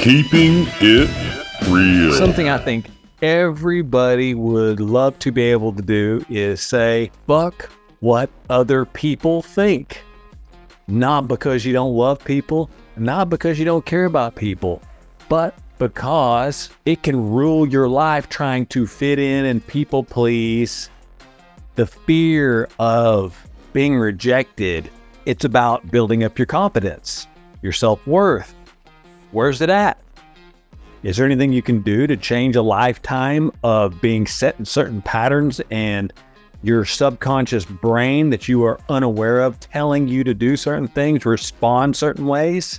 Keeping it real. Something I think everybody would love to be able to do is say, fuck what other people think. Not because you don't love people, not because you don't care about people, but because it can rule your life trying to fit in and people please. The fear of being rejected, it's about building up your confidence, your self-worth. Where's it at? Is there anything you can do to change a lifetime of being set in certain patterns and your subconscious brain that you are unaware of telling you to do certain things, respond certain ways?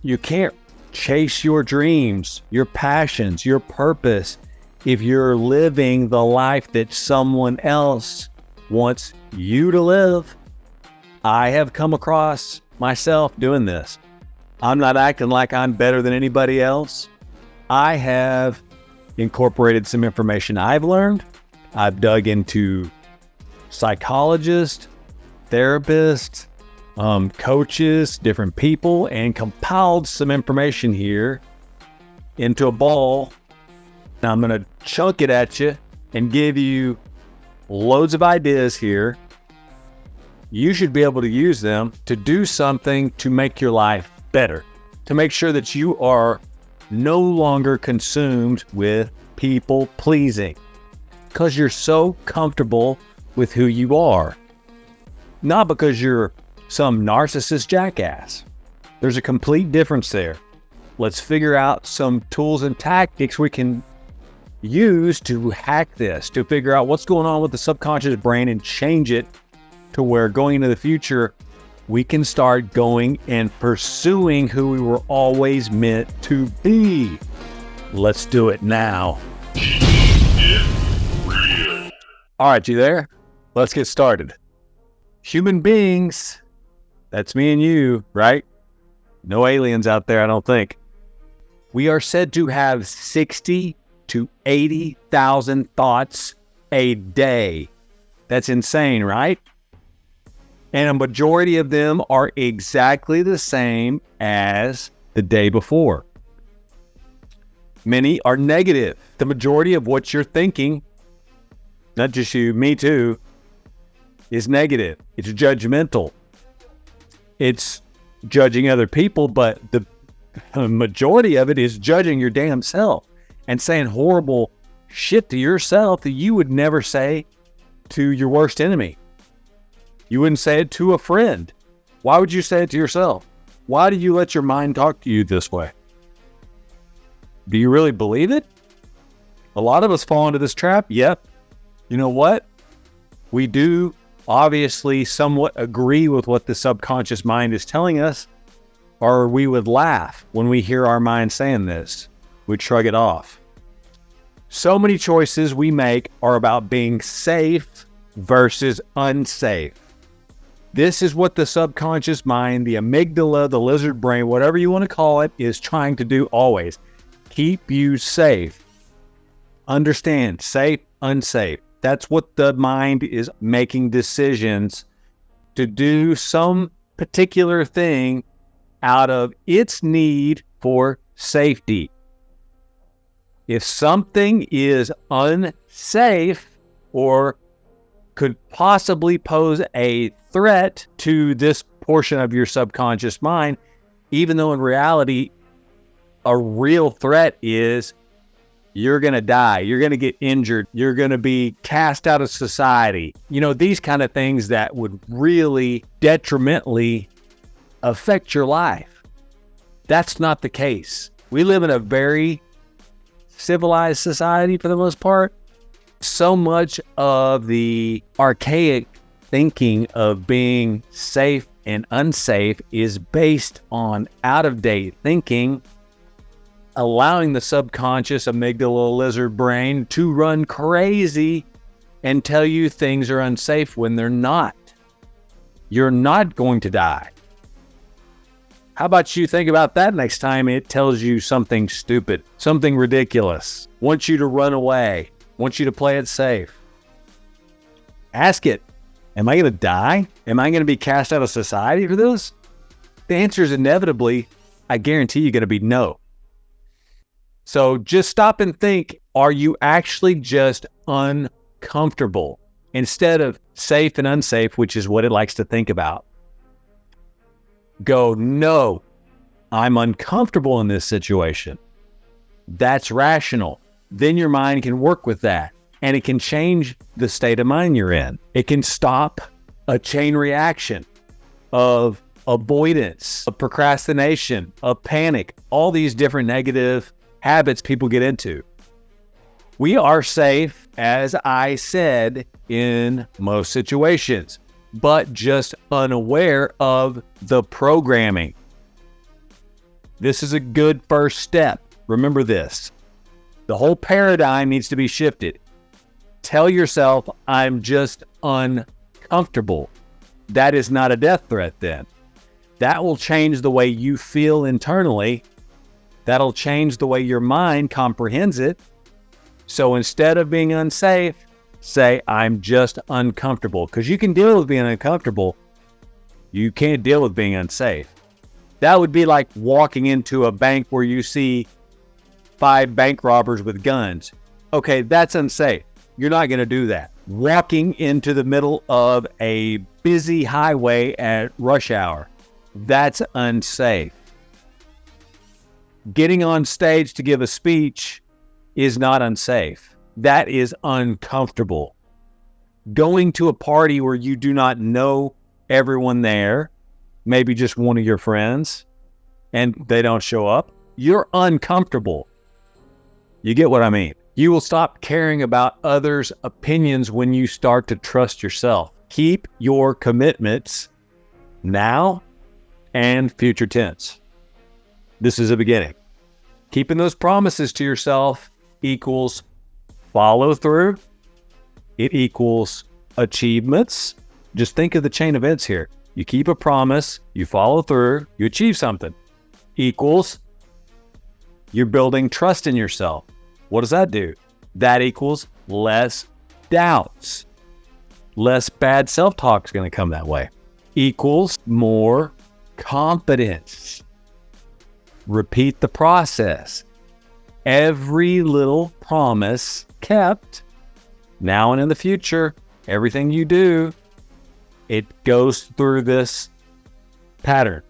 You can't chase your dreams, your passions, your purpose if you're living the life that someone else wants you to live. I have come across myself doing this. I'm not acting like I'm better than anybody else. I have incorporated some information I've learned. I've dug into psychologists, therapists, coaches, different people, and compiled some information here into a ball. Now I'm going to chunk it at you and give you loads of ideas here. You should be able to use them to do something to make your life better, to make sure that you are no longer consumed with people pleasing because you're so comfortable with who you are, not because you're some narcissist jackass. There's a complete difference there. Let's figure out some tools and tactics we can use to hack this, to figure out what's going on with the subconscious brain and change it to where going into the future, we can start going and pursuing who we were always meant to be. Let's do it now. All right, you there? Let's get started. Human beings, that's me and you, right? No aliens out there, I don't think. We are said to have 60 to 80,000 thoughts a day. That's insane, right? And a majority of them are exactly the same as the day before. Many are negative. The majority of what you're thinking, not just you, me too, is negative. It's judgmental. It's judging other people, but the majority of it is judging your damn self and saying horrible shit to yourself that you would never say to your worst enemy. You wouldn't say it to a friend. Why would you say it to yourself? Why do you let your mind talk to you this way? Do you really believe it? A lot of us fall into this trap. Yep. You know what? We do obviously somewhat agree with what the subconscious mind is telling us, or we would laugh when we hear our mind saying this. We'd shrug it off. So many choices we make are about being safe versus unsafe. This is what the subconscious mind, the amygdala, the lizard brain, whatever you want to call it, is trying to do always. Keep you safe. Understand, safe, unsafe. That's what the mind is making decisions to do some particular thing out of its need for safety. If something is unsafe or could possibly pose a threat to this portion of your subconscious mind, even though in reality, a real threat is you're going to die, you're going to get injured, you're going to be cast out of society. You know, these kind of things that would really detrimentally affect your life. That's not the case. We live in a very civilized society for the most part. So much of the archaic thinking of being safe and unsafe is based on out-of-date thinking, allowing the subconscious amygdala lizard brain to run crazy and tell you things are unsafe when they're not. You're not going to die. How about you think about that next time it tells you something stupid, something ridiculous, wants you to run away, wants you to play it safe? Ask it, am I going to die? Am I going to be cast out of society for this? The answer is inevitably, I guarantee you're going to be no. So just stop and think, are you actually just uncomfortable instead of safe and unsafe, which is what it likes to think about? Go, no, I'm uncomfortable in this situation. That's rational. Then your mind can work with that, and it can change the state of mind you're in. It can stop a chain reaction of avoidance, of procrastination, of panic, all these different negative habits people get into. We are safe, as I said, in most situations, but just unaware of the programming. This is a good first step. Remember this. The whole paradigm needs to be shifted. Tell yourself, I'm just uncomfortable. That is not a death threat then. That will change the way you feel internally. That'll change the way your mind comprehends it. So instead of being unsafe, say, I'm just uncomfortable. Because you can deal with being uncomfortable. You can't deal with being unsafe. That would be like walking into a bank where you see 5 bank robbers with guns. Okay, that's unsafe. You're not going to do that. Walking into the middle of a busy highway at rush hour, that's unsafe. Getting on stage to give a speech is not unsafe. That is uncomfortable. Going to a party where you do not know everyone there, maybe just one of your friends, and they don't show up, you're uncomfortable. You get what I mean? You will stop caring about others' opinions when you start to trust yourself. Keep your commitments now and future tense. This is a beginning. Keeping those promises to yourself equals follow through. It equals achievements. Just think of the chain of events here. You keep a promise, you follow through, you achieve something. Equals you're building trust in yourself. What does that do? That equals less doubts. Less bad self-talk is going to come that way. Equals more confidence. Repeat the process. Every little promise kept, now and in the future, everything you do, it goes through this pattern.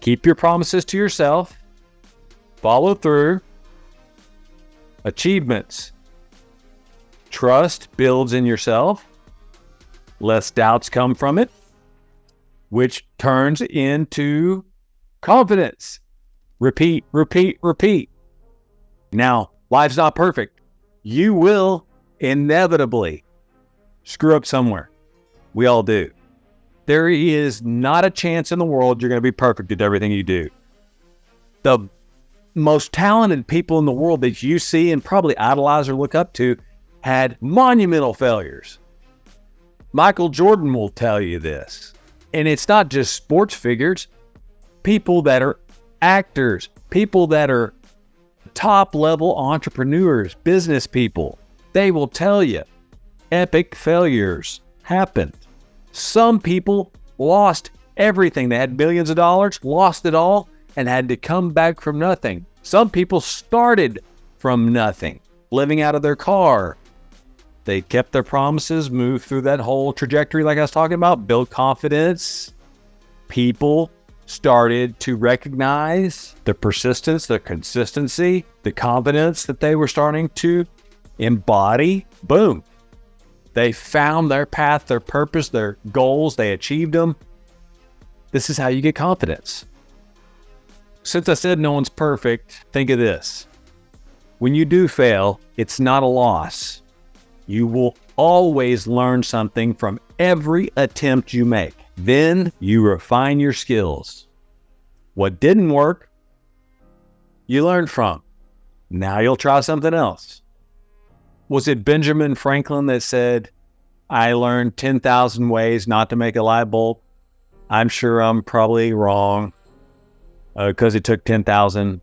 Keep your promises to yourself. Follow through. Achievements. Trust builds in yourself. Less doubts come from it, which turns into confidence. Repeat, repeat, repeat. Now, life's not perfect. You will inevitably screw up somewhere. We all do. There is not a chance in the world you're going to be perfect at everything you do. The most talented people in the world that you see and probably idolize or look up to had monumental failures. Michael Jordan will tell you this. And it's not just sports figures. People that are actors, people that are top-level entrepreneurs, business people, they will tell you epic failures happened. Some people lost everything. They had millions of dollars, lost it all, and had to come back from nothing. Some people started from nothing, living out of their car. They kept their promises, moved through that whole trajectory like I was talking about, built confidence. People started to recognize the persistence, the consistency, the confidence that they were starting to embody. Boom. They found their path, their purpose, their goals. They achieved them. This is how you get confidence. Since I said no one's perfect, think of this. When you do fail, it's not a loss. You will always learn something from every attempt you make. Then you refine your skills. What didn't work, you learn from. Now you'll try something else. Was it Benjamin Franklin that said, I learned 10,000 ways not to make a light bulb? I'm sure I'm probably wrong because it took 10,000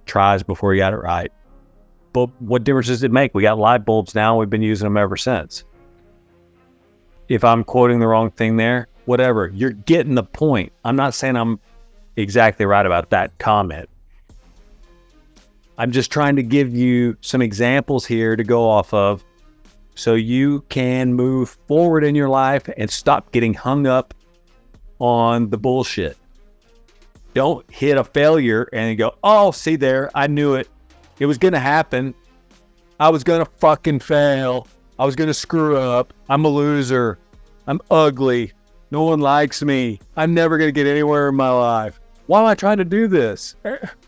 tries before he got it right. But what difference does it make? We got light bulbs now. We've been using them ever since. If I'm quoting the wrong thing there, whatever, you're getting the point. I'm not saying I'm exactly right about that comment. I'm just trying to give you some examples here to go off of so you can move forward in your life and stop getting hung up on the bullshit. Don't hit a failure and go, oh, see there, I knew it. It was going to happen. I was going to fucking fail. I was going to screw up. I'm a loser. I'm ugly. No one likes me. I'm never going to get anywhere in my life. Why am I trying to do this?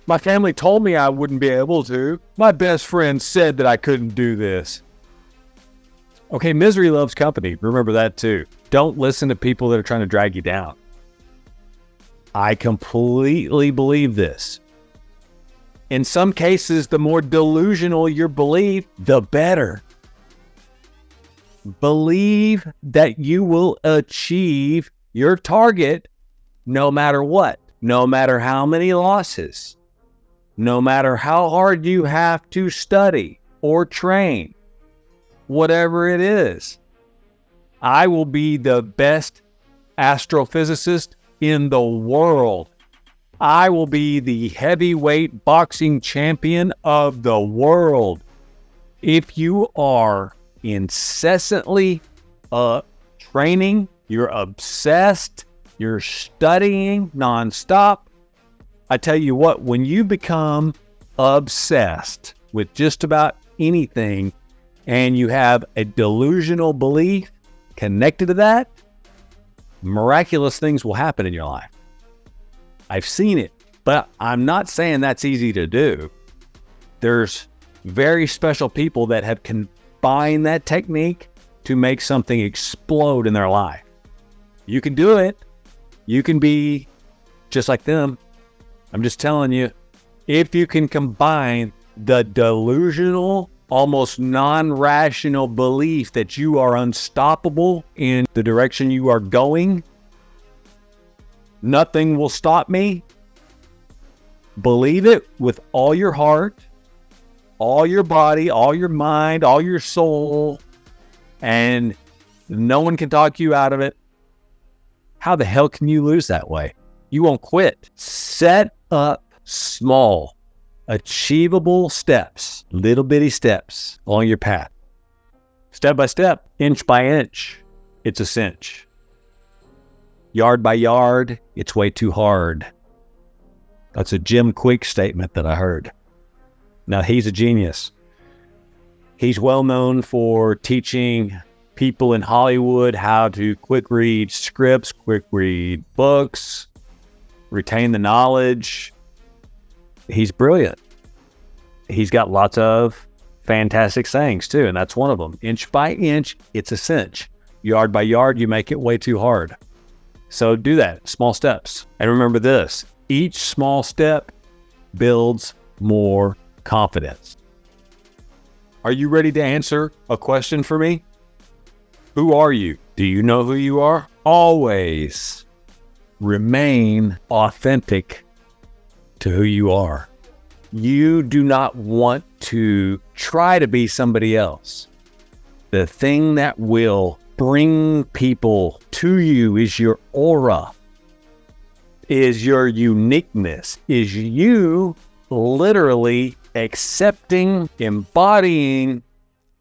My family told me I wouldn't be able to. My best friend said that I couldn't do this. Okay, misery loves company. Remember that too. Don't listen to people that are trying to drag you down. I completely believe this. In some cases, the more delusional your belief, the better. Believe that you will achieve your target no matter what, no matter how many losses, no matter how hard you have to study or train, whatever it is. I will be the best astrophysicist in the world. I will be the heavyweight boxing champion of the world. If you are incessantly training, you're obsessed, you're studying nonstop, I tell you what, when you become obsessed with just about anything and you have a delusional belief connected to that, miraculous things will happen in your life. I've seen it, but I'm not saying that's easy to do. There's very special people that have combined that technique to make something explode in their life. You can do it. You can be just like them. I'm just telling you, if you can combine the delusional, almost non-rational belief that you are unstoppable in the direction you are going, nothing will stop me. Believe it with all your heart, all your body, all your mind, all your soul, and no one can talk you out of it. How the hell can you lose that way? You won't quit. Set up small, achievable steps, little bitty steps along your path. Step by step, inch by inch, it's a cinch. Yard by yard, it's way too hard. That's a Jim Quick statement that I heard. Now, he's a genius. He's well known for teaching people in Hollywood how to quick read scripts, quick read books, retain the knowledge. He's brilliant. He's got lots of fantastic sayings too, and that's one of them. Inch by inch, it's a cinch. Yard by yard, you make it way too hard. So do that, small steps. And remember this, each small step builds more confidence. Are you ready to answer a question for me? Who are you? Do you know who you are? Always remain authentic to who you are. You do not want to try to be somebody else. The thing that will bring people to you is your aura, is your uniqueness, is you literally accepting, embodying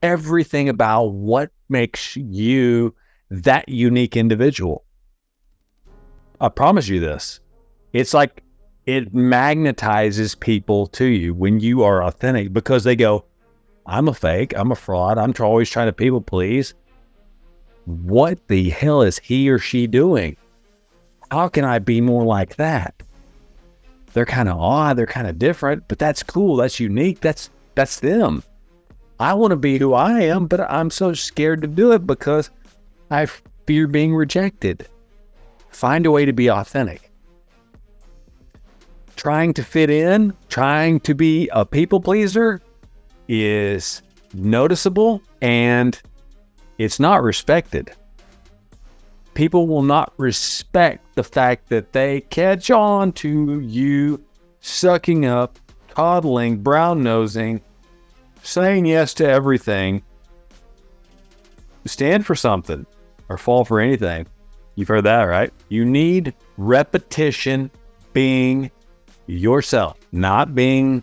everything about what makes you that unique individual. I promise you this. It's like it magnetizes people to you when you are authentic, because they go, I'm a fake, I'm a fraud, I'm always trying to people please. What the hell is he or she doing? How can I be more like that? They're kind of odd, they're kind of different, but that's cool, that's unique, that's them. I want to be who I am, but I'm so scared to do it because I fear being rejected. Find a way to be authentic. Trying to fit in, trying to be a people pleaser is noticeable and it's not respected. People will not respect the fact that they catch on to you sucking up, coddling, brown-nosing, saying yes to everything. Stand for something or fall for anything. You've heard that, right? You need repetition being yourself, not being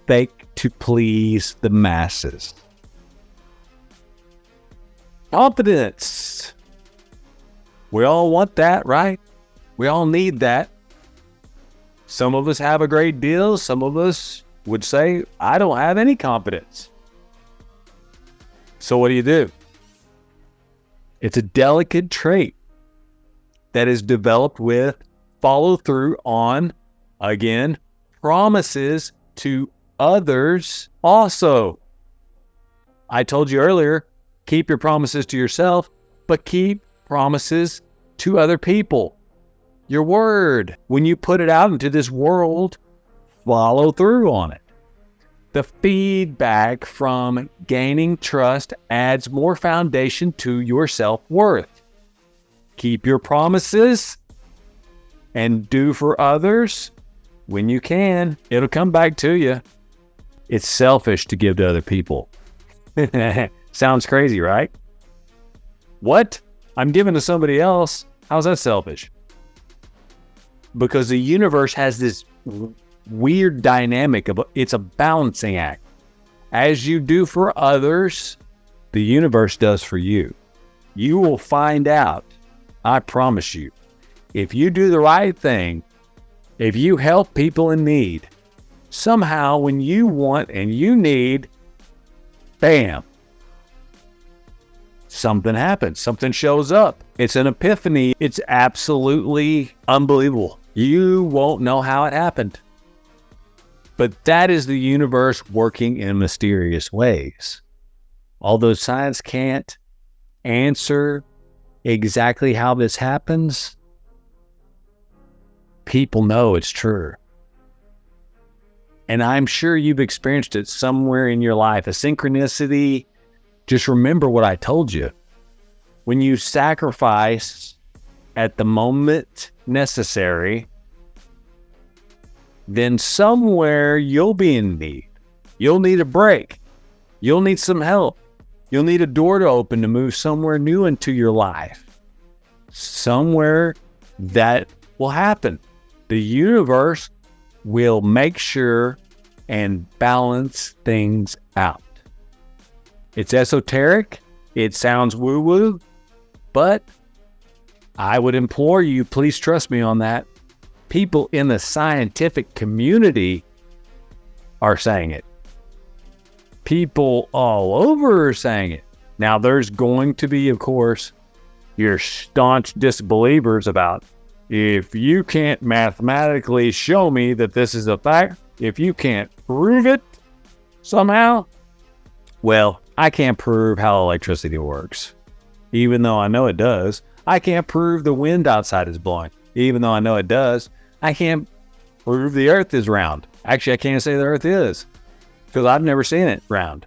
fake to please the masses. Confidence. We all want that, right? We all need that. Some of us have a great deal. Some of us would say, I don't have any confidence. So what do? It's a delicate trait that is developed with follow through on, again, promises to others also. I told you earlier, keep your promises to yourself, but keep promises to other people. Your word, when you put it out into this world, follow through on it. The feedback from gaining trust adds more foundation to your self-worth. Keep your promises and do for others when you can. It'll come back to you. It's selfish to give to other people. Sounds crazy, right? What? I'm giving to somebody else? How's that selfish? Because the universe has this weird dynamic of it's a balancing act. As you do for others, the universe does for you. You will find out, I promise you, if you do the right thing, if you help people in need, somehow when you want and you need, bam, something happens, something shows up. It's an epiphany. It's absolutely unbelievable. You won't know how it happened. But that is the universe working in mysterious ways. Although science can't answer exactly how this happens, people know it's true. And I'm sure you've experienced it somewhere in your life. A synchronicity. Just remember what I told you. When you sacrifice at the moment necessary, then somewhere you'll be in need. You'll need a break. You'll need some help. You'll need a door to open to move somewhere new into your life. Somewhere that will happen. The universe will make sure and balance things out. It's esoteric. It sounds woo-woo, but I would implore you, please trust me on that. People in the scientific community are saying it. People all over are saying it. Now, there's going to be, of course, your staunch disbelievers about, if you can't mathematically show me that this is a fact, if you can't prove it somehow, well, I can't prove how electricity works, even though I know it does. I can't prove the wind outside is blowing, even though I know it does. I can't prove the earth is round. Actually, I can't say the earth is, because I've never seen it round.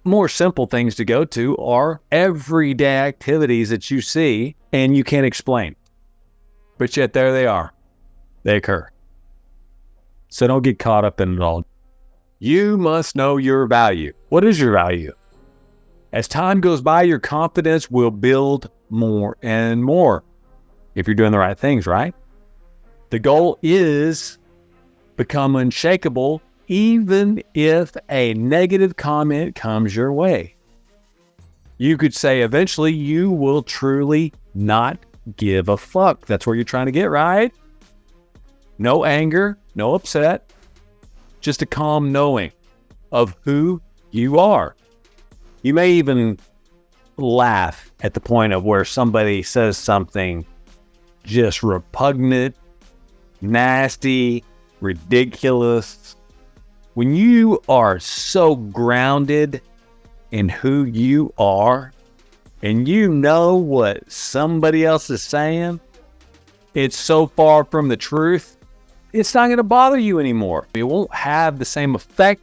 More simple things to go to are everyday activities that you see and you can't explain. But yet there they are. They occur. So don't get caught up in it all. You must know your value. What is your value? As time goes by, your confidence will build more and more if you're doing the right things, right? The goal is become unshakable even if a negative comment comes your way. You could say eventually you will truly not give a fuck. That's where you're trying to get, right? No anger, no upset, just a calm knowing of who you are. You may even laugh at the point of where somebody says something just repugnant, nasty, ridiculous. When you are so grounded in who you are and you know what somebody else is saying, it's so far from the truth, it's not going to bother you anymore. It won't have the same effect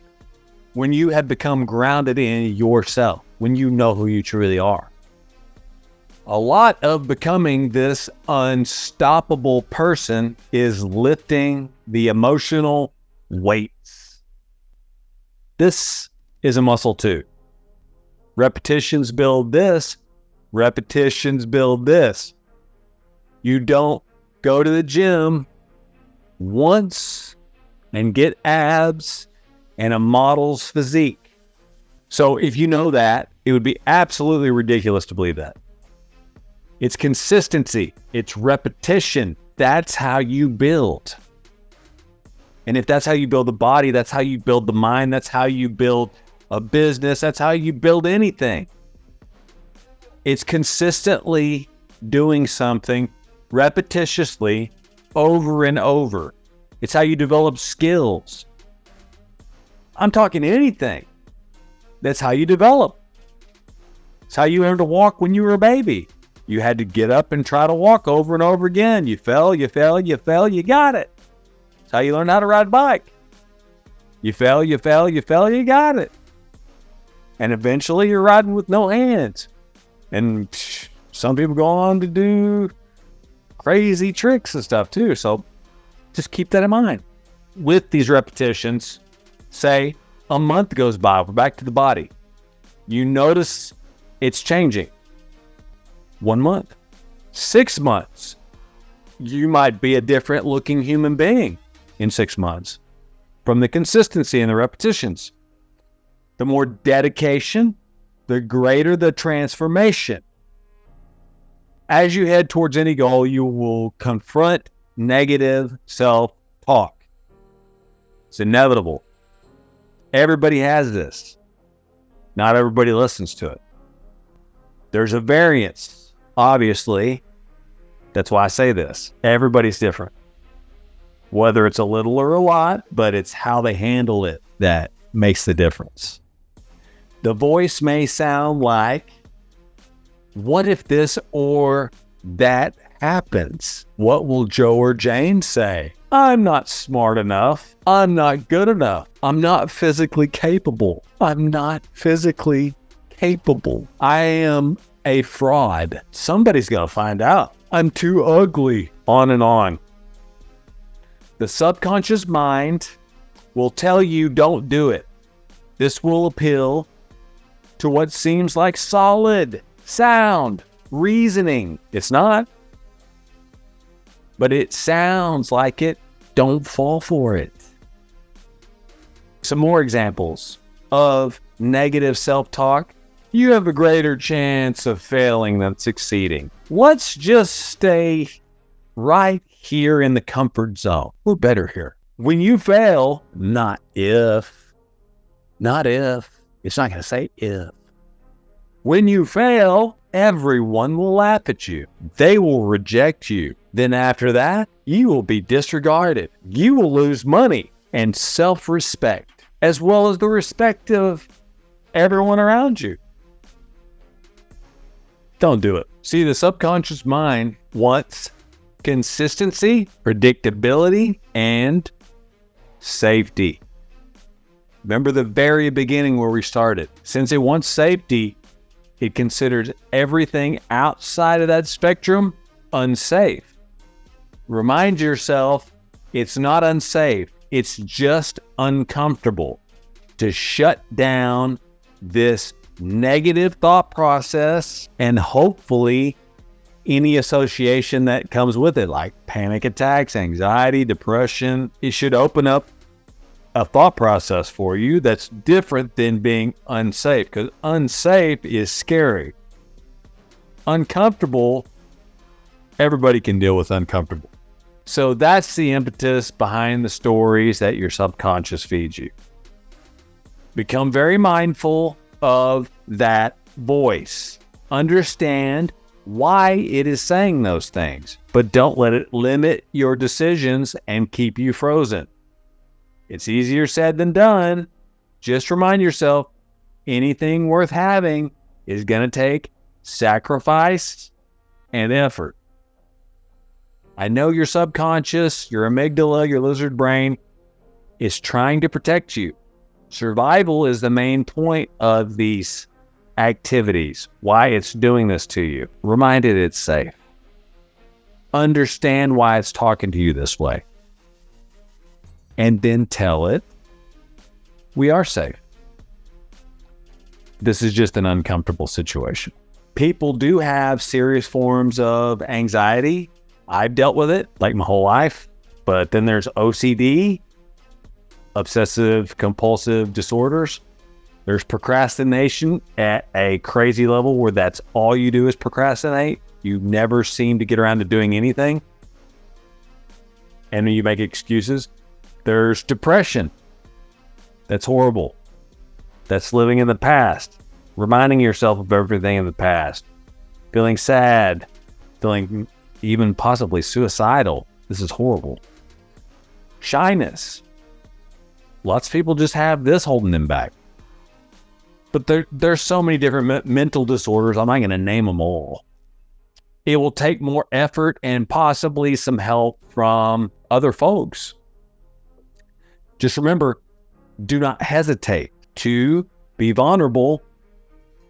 when you have become grounded in yourself, when you know who you truly are. A lot of becoming this unstoppable person is lifting the emotional weights. This is a muscle too. Repetitions build this. Repetitions build this. You don't go to the gym once and get abs and a model's physique. So if you know that, it would be absolutely ridiculous to believe that. It's consistency. It's repetition. That's how you build. And if that's how you build the body, that's how you build the mind, that's how you build a business, that's how you build anything. It's consistently doing something repetitiously over and over. It's how you develop skills. I'm talking anything. That's how you develop. It's how you learned to walk when you were a baby. You had to get up and try to walk over and over again. You fell, you got it. It's how you learn how to ride a bike. You fell, you got it. And eventually you're riding with no hands. And some people go on to do crazy tricks and stuff too. So just keep that in mind. With these repetitions, say a month goes by, we're back to the body. You notice it's changing. 1 month, 6 months, you might be a different looking human being in 6 months from the consistency and the repetitions. The more dedication, the greater the transformation. As you head towards any goal, you will confront negative self-talk. It's inevitable. Everybody has this. Not everybody listens to it. There's a variance, obviously. That's why I say this. Everybody's different. Whether it's a little or a lot, but it's how they handle it that makes the difference. The voice may sound like, what if this or that happens? What will Joe or Jane say? I'm not smart enough. I'm not good enough. I'm not physically capable. I'm not physically capable. I am a fraud. Somebody's going to find out. I'm too ugly. On and on. The subconscious mind will tell you don't do it. This will appeal to what seems like solid, sound, reasoning. It's not. But it sounds like it. Don't fall for it. Some more examples of negative self-talk. You have a greater chance of failing than succeeding. Let's just stay right here in the comfort zone. We're better here. When you fail, not if. It's not going to say if. When you fail, everyone will laugh at you. They will reject you. Then after that, you will be disregarded. You will lose money and self-respect, as well as the respect of everyone around you. Don't do it. See, the subconscious mind wants consistency, predictability, and safety. Remember the very beginning where we started. Since it wants safety, it considers everything outside of that spectrum unsafe. Remind yourself it's not unsafe. It's just uncomfortable. To shut down this negative thought process and hopefully any association that comes with it, like panic attacks, anxiety, depression. It should open up a thought process for you that's different than being unsafe, because unsafe is scary. Uncomfortable, everybody can deal with uncomfortable. So that's the impetus behind the stories that your subconscious feeds you. Become very mindful of that voice. Understand why it is saying those things, but don't let it limit your decisions and keep you frozen. It's easier said than done. Just remind yourself, anything worth having is going to take sacrifice and effort. I know your subconscious, your amygdala, your lizard brain is trying to protect you. Survival is the main point of these activities, why it's doing this to you. Remind it it's safe. Understand why it's talking to you this way. And then tell it, we are safe. This is just an uncomfortable situation. People do have serious forms of anxiety. I've dealt with it like my whole life, but then there's OCD. obsessive compulsive disorders. There's procrastination at a crazy level where that's all you do is procrastinate. You never seem to get around to doing anything. And you make excuses. There's depression. That's horrible. That's living in the past. Reminding yourself of everything in the past. Feeling sad. Feeling even possibly suicidal. This is horrible. Shyness. Lots of people just have this holding them back. But there's so many different mental disorders. I'm not going to name them all. It will take more effort and possibly some help from other folks. Just remember, do not hesitate to be vulnerable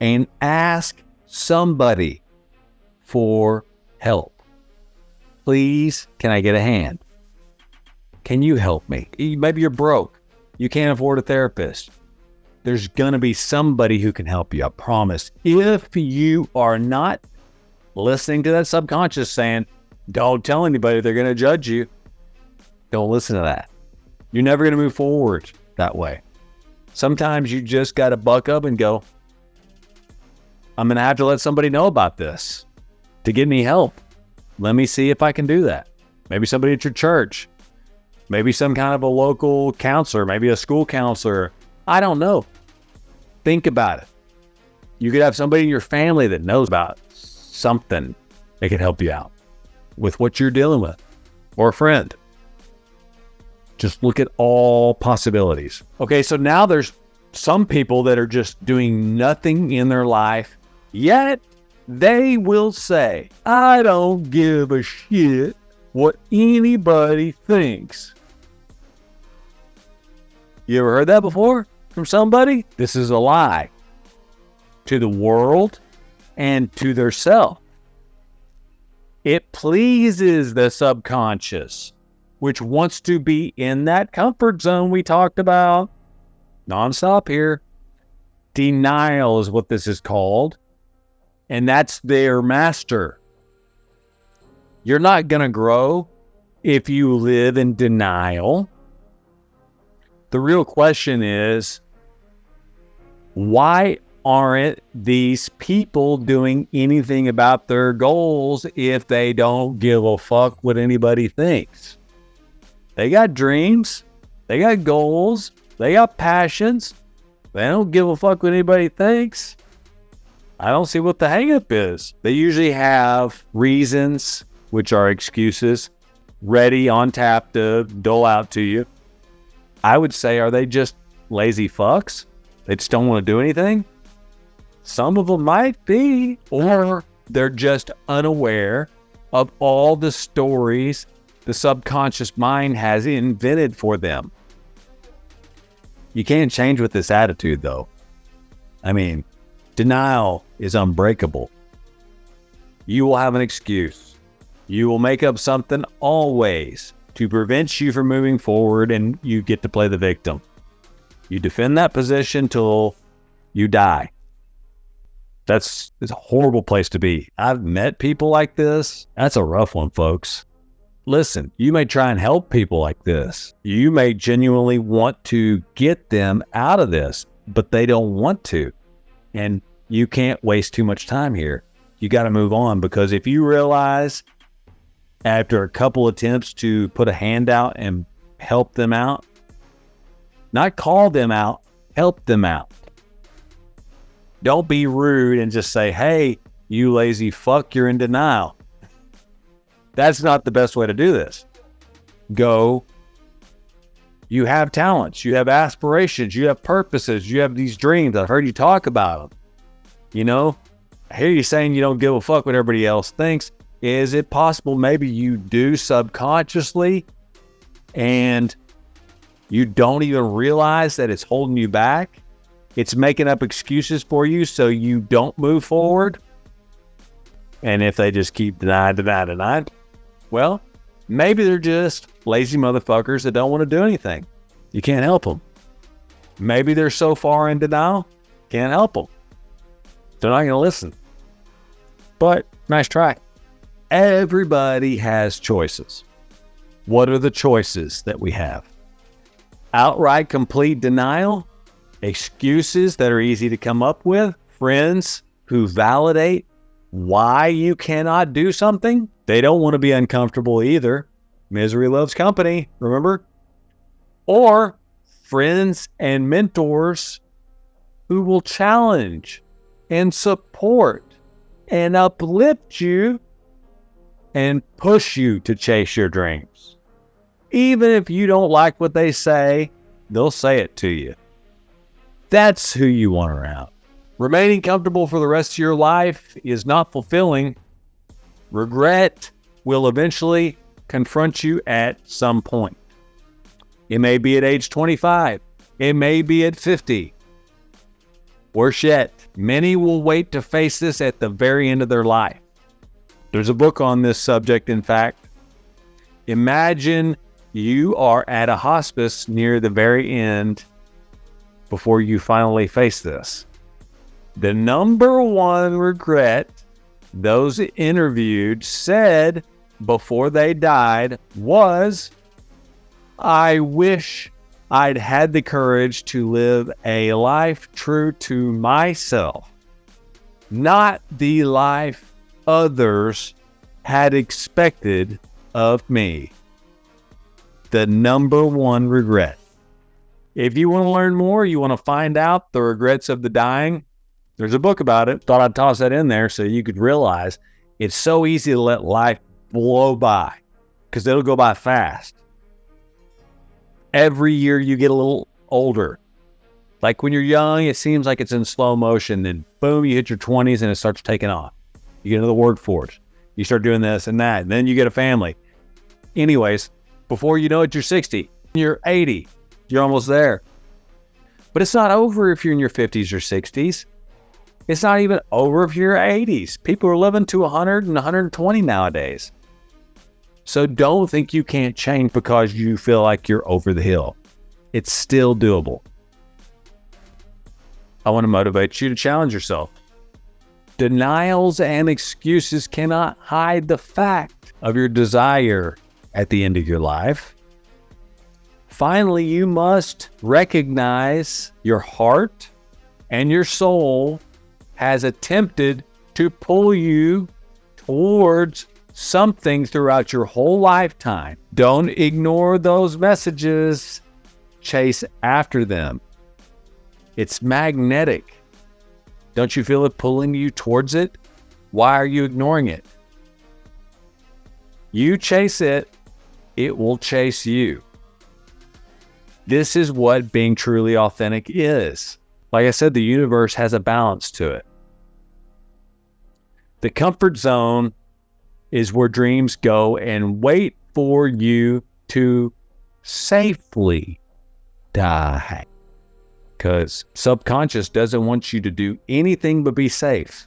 and ask somebody for help. Please, can I get a hand? Can you help me? Maybe you're broke. You can't afford a therapist. There's going to be somebody who can help you, I promise. If you are not listening to that subconscious saying, don't tell anybody, they're going to judge you, don't listen to that. You're never going to move forward that way. Sometimes you just got to buck up and go, I'm going to have to let somebody know about this to get any help. Let me see if I can do that. Maybe somebody at your church. Maybe some kind of a local counselor. Maybe a school counselor. I don't know. Think about it. You could have somebody in your family that knows about something that can help you out with what you're dealing with, or a friend. Just look at all possibilities. Okay, so now there's some people that are just doing nothing in their life, yet they will say, I don't give a shit what anybody thinks. You ever heard that before from somebody? This is a lie to the world and to their self. It pleases the subconscious, which wants to be in that comfort zone we talked about nonstop here. Denial is what this is called, and that's their master. You're not going to grow if you live in denial. The real question is, why aren't these people doing anything about their goals if they don't give a fuck what anybody thinks? They got dreams. They got goals. They got passions. They don't give a fuck what anybody thinks. I don't see what the hang-up is. They usually have reasons, which are excuses, ready on tap to dole out to you. I would say, are they just lazy fucks? They just don't want to do anything? Some of them might be, or they're just unaware of all the stories the subconscious mind has invented for them. You can't change with this attitude, though. I mean, denial is unbreakable. You will have an excuse. You will make up something always to prevent you from moving forward, and you get to play the victim. You defend that position till you die. It's a horrible place to be. I've met people like this. That's a rough one, folks. Listen, you may try and help people like this. You may genuinely want to get them out of this, but they don't want to. And you can't waste too much time here. You got to move on, because if you realize after a couple attempts to put a hand out and help them out, not call them out, help them out. Don't be rude and just say, hey, you lazy fuck, you're in denial. That's not the best way to do this. Go, you have talents, you have aspirations, you have purposes, you have these dreams. I've heard you talk about them. You know, I hear you saying you don't give a fuck what everybody else thinks. Is it possible maybe you do subconsciously and you don't even realize that it's holding you back? It's making up excuses for you so you don't move forward? And if they just keep denying, well, maybe they're just lazy motherfuckers that don't want to do anything. You can't help them. Maybe they're so far in denial, can't help them. They're not going to listen. But nice try. Everybody has choices. What are the choices that we have? outright complete denial, excuses that are easy to come up with, friends who validate why you cannot do something. They don't want to be uncomfortable either. Misery loves company, remember? Or friends and mentors who will challenge and support and uplift you and push you to chase your dreams. Even if you don't like what they say, they'll say it to you. That's who you want around. Remaining comfortable for the rest of your life is not fulfilling. Regret will eventually confront you at some point. It may be at age 25. It may be at 50. Worse yet, many will wait to face this at the very end of their life. There's a book on this subject, in fact. Imagine you are at a hospice near the very end before you finally face this. The number one regret those interviewed said before they died was, I wish I'd had the courage to live a life true to myself, not the life others had expected of me. The number one regret. If you want to learn more, you want to find out the regrets of the dying, there's a book about it. Thought I'd toss that in there so you could realize it's so easy to let life blow by because it'll go by fast. Every year you get a little older. Like when you're young, it seems like it's in slow motion. Then boom, you hit your 20s and it starts taking off. You get into the workforce. You start doing this and that. And then you get a family. Anyways, before you know it, you're 60. You're 80. You're almost there. But it's not over if you're in your 50s or 60s. It's not even over if you're 80s. People are living to 100 and 120 nowadays. So don't think you can't change because you feel like you're over the hill. It's still doable. I want to motivate you to challenge yourself. Denials and excuses cannot hide the fact of your desire at the end of your life. Finally, you must recognize your heart and your soul has attempted to pull you towards something throughout your whole lifetime. Don't ignore those messages. Chase after them. It's magnetic. Don't you feel it pulling you towards it? Why are you ignoring it? You chase it, it will chase you. This is what being truly authentic is. Like I said, the universe has a balance to it. The comfort zone is where dreams go and wait for you to safely die. Because subconscious doesn't want you to do anything but be safe.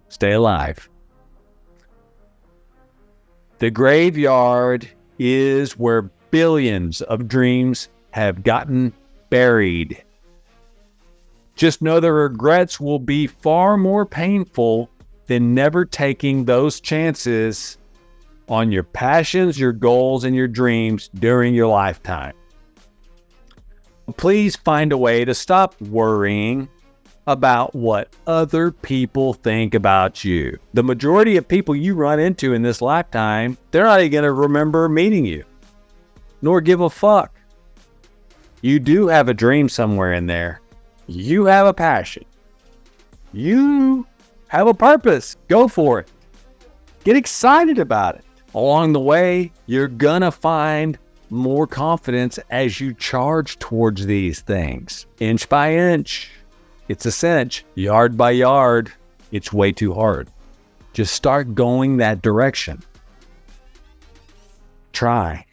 Stay alive. The graveyard is where billions of dreams have gotten buried. Just know the regrets will be far more painful than never taking those chances on your passions, your goals, and your dreams during your lifetime. Please find a way to stop worrying about what other people think about you. The majority of people you run into in this lifetime, they're not even going to remember meeting you, nor give a fuck. You do have a dream somewhere in there. You have a passion. You have a purpose. Go for it. Get excited about it. Along the way, you're gonna find more confidence as you charge towards these things. Inch by inch, it's a cinch. Yard by yard, it's way too hard. Just start going that direction. Try.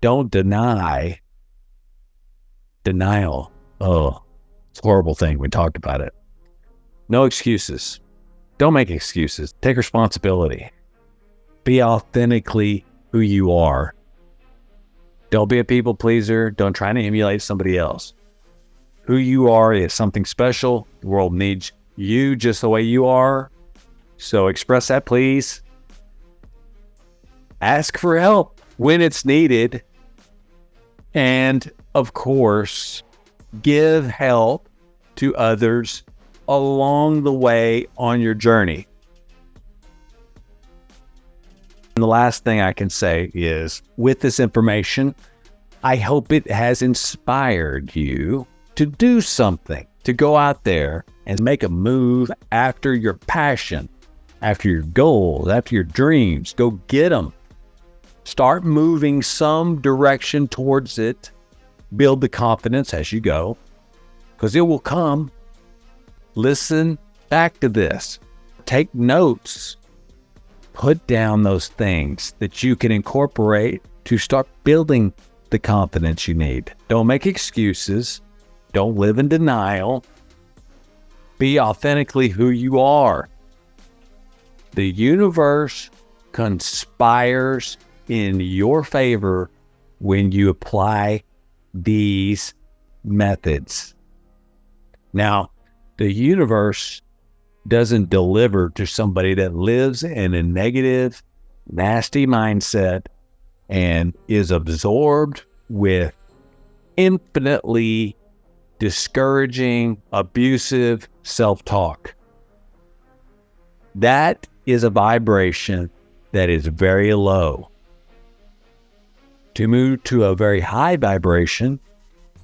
Don't deny. Denial. Oh, it's a horrible thing. We talked about it. No excuses. Don't make excuses. Take responsibility. Be authentically who you are. Don't be a people pleaser. Don't try to emulate somebody else. Who you are is something special. The world needs you just the way you are. So express that, please. Ask for help when it's needed. And of course, give help to others along the way on your journey. And the last thing I can say is, with this information, I hope it has inspired you to do something, to go out there and make a move after your passion, after your goals, after your dreams. Go get them. Start moving some direction towards it. Build the confidence as you go, because it will come. Listen back to this. Take notes. Put down those things that you can incorporate to start building the confidence you need. Don't make excuses. Don't live in denial. Be authentically who you are. The universe conspires in your favor when you apply these methods. Now, the universe doesn't deliver to somebody that lives in a negative, nasty mindset and is absorbed with infinitely discouraging, abusive self-talk. That is a vibration that is very low. To move to a very high vibration,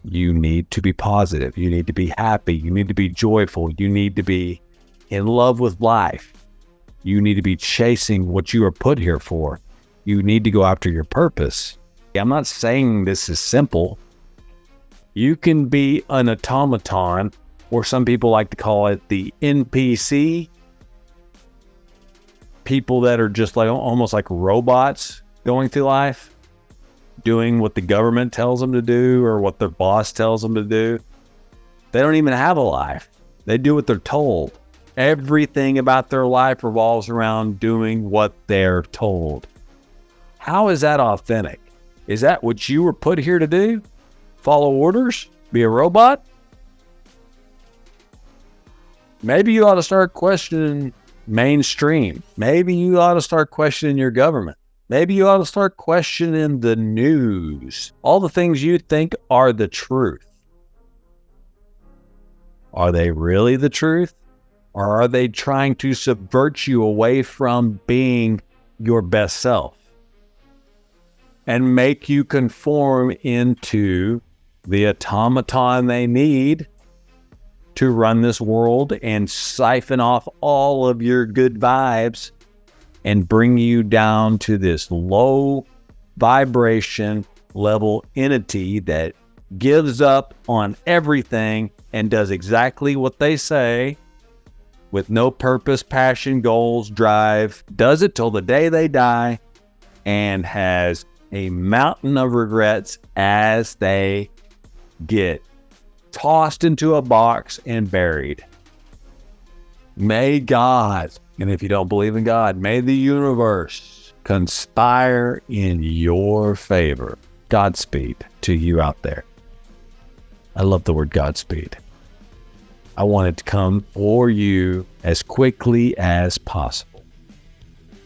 you need to be positive. You need to be happy. You need to be joyful. You need to be in love with life. You need to be chasing what you are put here for. You need to go after your purpose. I'm not saying this is simple. You can be an automaton, or some people like to call it the NPC. People that are just like almost like robots going through life, doing what the government tells them to do or what their boss tells them to do. They don't even have a life. They do what they're told. Everything about their life revolves around doing what they're told. How is that authentic? Is that what you were put here to do? Follow orders? Be a robot? Maybe you ought to start questioning mainstream. Maybe you ought to start questioning your government. Maybe you ought to start questioning the news. All the things you think are the truth. Are they really the truth? Or are they trying to subvert you away from being your best self and make you conform into the automaton they need to run this world and siphon off all of your good vibes and bring you down to this low vibration level entity that gives up on everything and does exactly what they say with no purpose, passion, goals, drive, does it till the day they die, and has a mountain of regrets as they get tossed into a box and buried. May God, and if you don't believe in God, may the universe conspire in your favor. Godspeed to you out there. I love the word Godspeed. I want it to come for you as quickly as possible,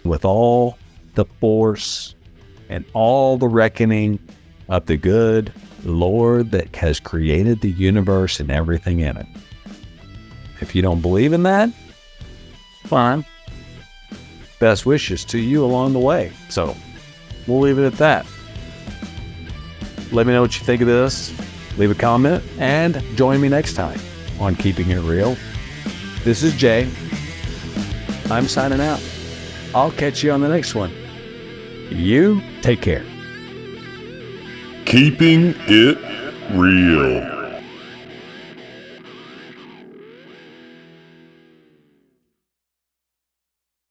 with all the force and all the reckoning of the good Lord that has created the universe and everything in it. If you don't believe in that, fine. Best wishes to you along the way. So we'll leave it at that. Let me know what you think of this. Leave a comment and join me next time on Keeping It Real. This is Jay. I'm signing out. I'll catch you on the next one. You take care. Keeping It Real.